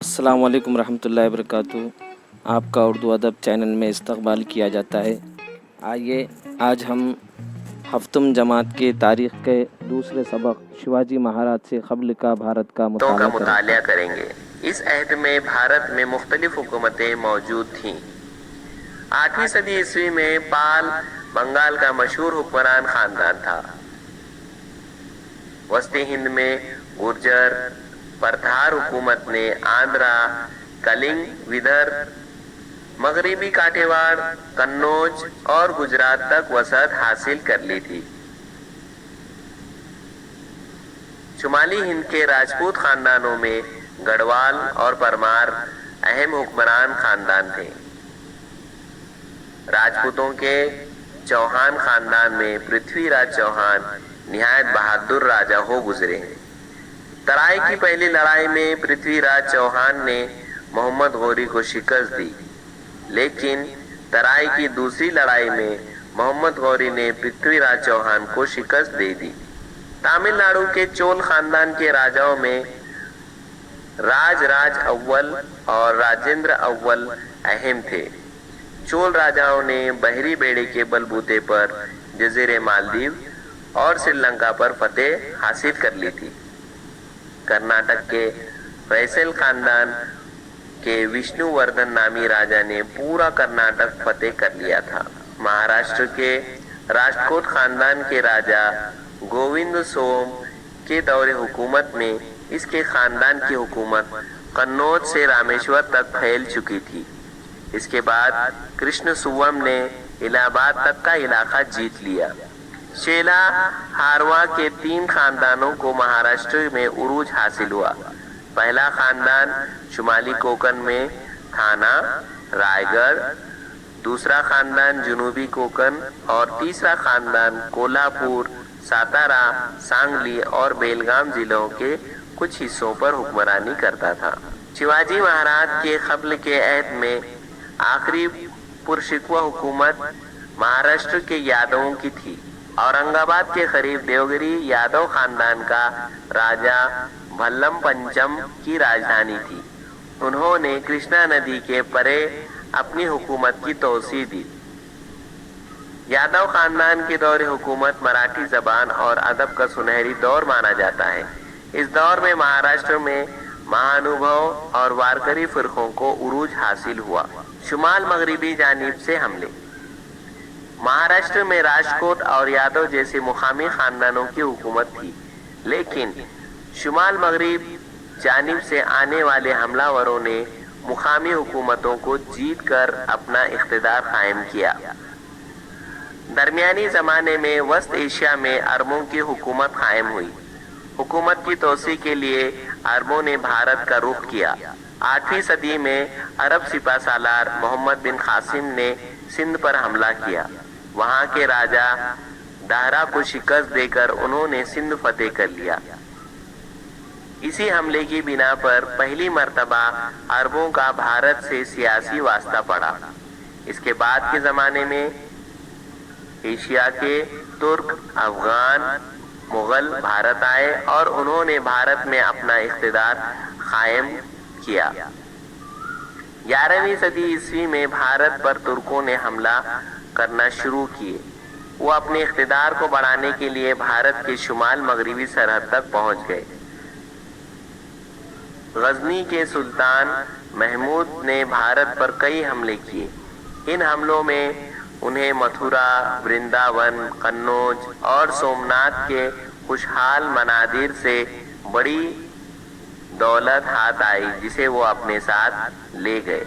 السلام علیکم ورحمۃ اللہ وبرکاتہ۔ آپ کا اردو ادب چینل میں استقبال کیا جاتا ہے۔ آئیے آج ہم ہفتم جماعت کے تاریخ کے دوسرے سبق شیواجی مہاراج سے قبل کا بھارت کا مطالعہ کریں گے۔ اس عہد میں بھارت میں مختلف حکومتیں موجود تھیں۔ 8ویں صدی عیسوی میں پال بنگال کا مشہور حکمران خاندان تھا۔ وسطی ہند میں گرجر پرتھار حکومت نے آندھرا، کلنگ، ودر، مغربی کاٹھیاواڑ، کنوج اور گجرات تک وسعت حاصل کر لی تھی۔ شمالی ہند کے راجپوت خاندانوں میں گڑھوال اور پرمار اہم حکمران خاندان تھے۔ راجپوتوں کے چوہان خاندان میں پرتھوی راج چوہان نہایت بہادر راجا ہو گزرے۔ ترائی کی پہلی لڑائی میں پرتھوی راج چوہان نے محمد غوری کو شکست دی، لیکن ترائی کی دوسری لڑائی میں محمد غوری نے پرتھوی راج چوہان کو شکست دے دی۔ تامل ناڈو کے چول خاندان کے راجاؤں میں راج اول اور راجندر اول اہم تھے۔ چول راجاؤں نے بحری بیڑے کے بل بوتے پر جزیرے مالدیو اور سری لنکا پر فتح حاصل کر لی تھی۔ کرناٹک کے ویسل خاندان کے وشنو وردھن نامی راجا نے پورا کرناٹک فتح کر لیا تھا۔ مہاراشٹر کے راشٹرکوٹ خاندان کے راجا گووند سوم کے دور حکومت میں اس کے خاندان کی حکومت قنوج سے رامیشور تک پھیل چکی تھی۔ اس کے بعد کرشن سوم نے الہ آباد تک کا علاقہ جیت لیا۔ شیلا ہاروا کے 3 خاندانوں کو مہاراشٹر میں عروج حاصل ہوا۔ پہلا خاندان شمالی کوکن میں تھانا، رائے گڑھ، دوسرا خاندان جنوبی کوکن اور تیسرا خاندان کولہاپور، ساتارا، سانگلی اور بیلگام ضلعوں کے کچھ حصوں پر حکمرانی کرتا تھا۔ شیواجی مہاراج کے قبل کے عہد میں آخری پرشکوہ حکومت مہاراشٹر کے یادووں کی تھی۔ اورنگ آباد کے قریب دیوگری یادو خاندان کا راجا بھلم پنچم کی راجدھانی تھی۔ انہوں نے کرشنا ندی کے پرے اپنی حکومت کی توسیع دی۔ یادو خاندان کے دور حکومت مراٹھی زبان اور ادب کا سنہری دور مانا جاتا ہے۔ اس دور میں مہاراشٹر میں مہانوبھو اور وارکری فرقوں کو عروج حاصل ہوا۔ شمال مغربی جانب سے حملے۔ مہاراشٹر میں راجکوٹ اور یادو جیسے مقامی خاندانوں کی حکومت تھی، لیکن شمال مغرب جانب سے آنے والے حملہ وروں نے مقامی حکومتوں کو جیت کر اپنا اقتدار قائم کیا۔ درمیانی زمانے میں وسط ایشیا میں عربوں کی حکومت قائم ہوئی۔ حکومت کی توسیع کے لیے عربوں نے بھارت کا رخ کیا۔ 8ویں صدی میں عرب سپہ سالار محمد بن قاسم نے سندھ پر حملہ کیا۔ وہاں کے راجا دہرا کو شکست دے کر انہوں نے سندھ فتح کر لیا۔ اسی حملے کی بنا پر پہلی مرتبہ عربوں کا بھارت سے سیاسی واسطہ پڑا۔ اس کے بعد کے زمانے میں ایشیا کے ترک، افغان، مغل بھارت آئے اور انہوں نے بھارت میں اپنا اقتدار قائم کیا۔ 11ویں صدی عیسوی میں بھارت پر ترکوں نے حملہ کرنا شروع کیے۔ وہ اپنے اقتدار کو بڑھانے کے لیے بھارت کے شمال مغربی سرحد تک پہنچ گئے۔ غزنی کے سلطان محمود نے بھارت پر کئی حملے کیے۔ ان حملوں میں انہیں متھرا، ورنداون، قنوج اور سومنات کے خوشحال مناظر سے بڑی دولت ہاتھ آئی، جسے وہ اپنے ساتھ لے گئے۔